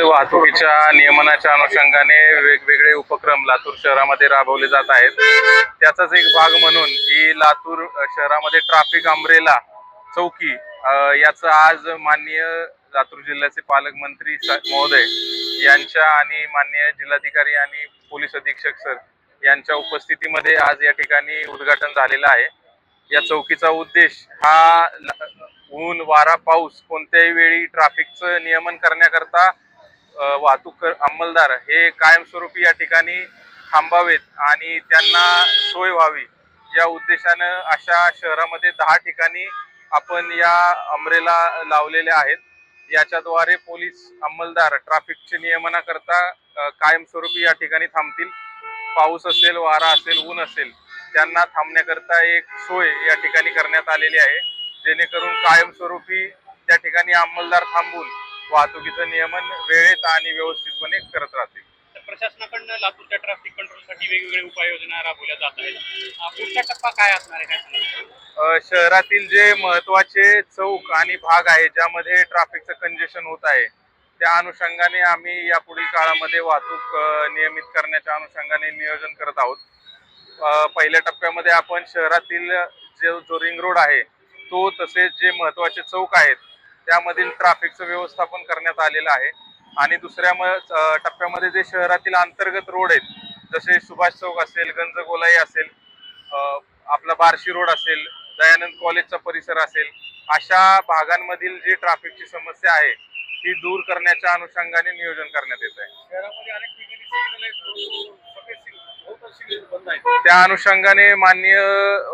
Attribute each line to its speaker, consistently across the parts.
Speaker 1: वाहतुकीच्या नियमनाच्या अनुषंगाने वेगवेगळे उपक्रम लातूर शहरामध्ये राबवले जात आहेत। त्याचाच एक भाग म्हणून ही लातूर शहरामध्ये ट्रॅफिक अम्ब्रेला चौकी याचं आज माननीय लातूर जिल्ह्याचे पालकमंत्री महोदय यांच्या आणि माननीय जिल्हाधिकारी आणि पोलीस अधीक्षक सर यांच्या उपस्थितीमध्ये आज या ठिकाणी उद्घाटन झालेलं आहे। या चौकीचा उद्देश हा ऊन वारा पाऊस कोणत्याही वेळी ट्रॅफिकचं नियमन करण्याकरता वाहतूक अंमलदार हे कायमस्वरूपी या ठिकाणी थांबावेत आणि त्यांना सोय व्हावी या उद्देशानं अशा शहरामध्ये 10 ठिकाणी आपण या अम्ब्रेला लावलेल्या आहेत। याच्याद्वारे पोलीस अंमलदार ट्रॅफिकचे नियमनाकरता कायमस्वरूपी या ठिकाणी थांबतील। पाऊस असेल वारा असेल ऊन असेल त्यांना थांबण्याकरता एक सोय या ठिकाणी करण्यात आलेली आहे, जेणेकरून कायमस्वरूपी त्या ठिकाणी अंमलदार थांबून वाहतुकीचं नियमन वेळेत आणि व्यवस्थितपणे करत राहतील।
Speaker 2: प्रशासनाकडून लातूरच्या ट्रॅफिक कंट्रोलसाठी वेगवेगळे उपाययोजना राबवल्या जात आहेत। पुढचा टप्पा काय असणार आहे, काय
Speaker 1: शहरातील जे महत्त्वाचे चौक आणि भाग आहे ज्यामध्ये ट्रॅफिकचं कंजेशन होत आहे त्या अनुषंगाने आम्ही यापुढील काळामध्ये वाहतूक नियमित करण्याच्या अनुषंगाने नियोजन करत आहोत। पहिल्या टप्प्यामध्ये आपण शहरातील जो रिंग रोड आहे तो तसेच जे महत्त्वाचे चौक आहेत त्यामधील ट्रॅफिकचं व्यवस्थापन करण्यात आलेलं आहे आणि दुसऱ्या टप्प्यामध्ये जे शहरातील अंतर्गत रोड आहेत जसे सुभाष चौक असेल, गंजगोलाई असेल, आपला बार्शी रोड असेल, दयानंद कॉलेजचा परिसर असेल, अशा भागांमधील जी ट्रॅफिकची समस्या आहे ती दूर करण्याच्या अनुषंगाने नियोजन करण्यात येत आहे।
Speaker 2: शहरामध्ये अनेक ठिकाणी सिग्नल आहेत,
Speaker 1: त्या अनुषंगाने माननीय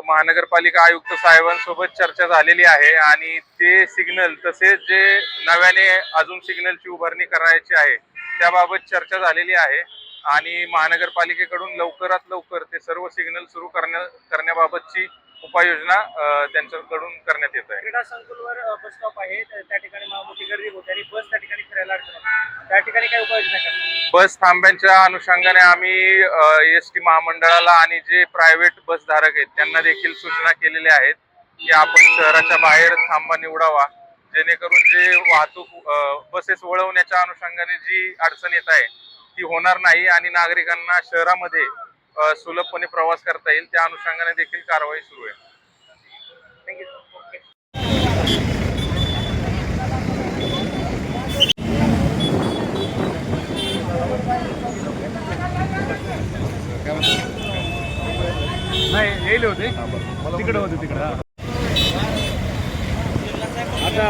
Speaker 1: महानगरपालिका आयुक्त साहेबांसोबत चर्चा झालेली आहे आणि ते सिग्नल तसेच जे नव्याने अजून सिग्नलची उभारणी करायची आहे त्याबाबत चर्चा झालेली आहे आणि महानगरपालिकेकडून लवकरात लवकर ते सर्व सिग्नल सुरू करण्याबाबतची उपाययोजना त्यांच्याकडून करण्यात येत आहे।
Speaker 2: क्रीडा संकुलवर बस स्टॉप आहे, त्या ठिकाणी मोठी गर्दी होते आणि बस त्या ठिकाणी फिरायला अडचण, त्या ठिकाणी काय उपाययोजना करतात?
Speaker 1: बस थांब्यांच्या अनुषंगाने आम्ही एसटी महामंडळाला आणि जे प्रायव्हेट बस धारक आहेत त्यांना देखील सूचना केलेल्या आहेत की आपण शहराच्या बाहेर थांबा निवडावा, जेणेकरून जे वाहतूक बसेस वळवण्याच्या अनुषंगाने जी अडचण येत आहे ती होणार नाही आणि नागरिकांना शहरामध्ये सुलभपणे प्रवास करता येईल, त्या अनुषंगाने देखील कारवाई सुरू आहे।
Speaker 2: थँक्यू।
Speaker 3: नाही येईल होते तिकडे होते तिकडे आता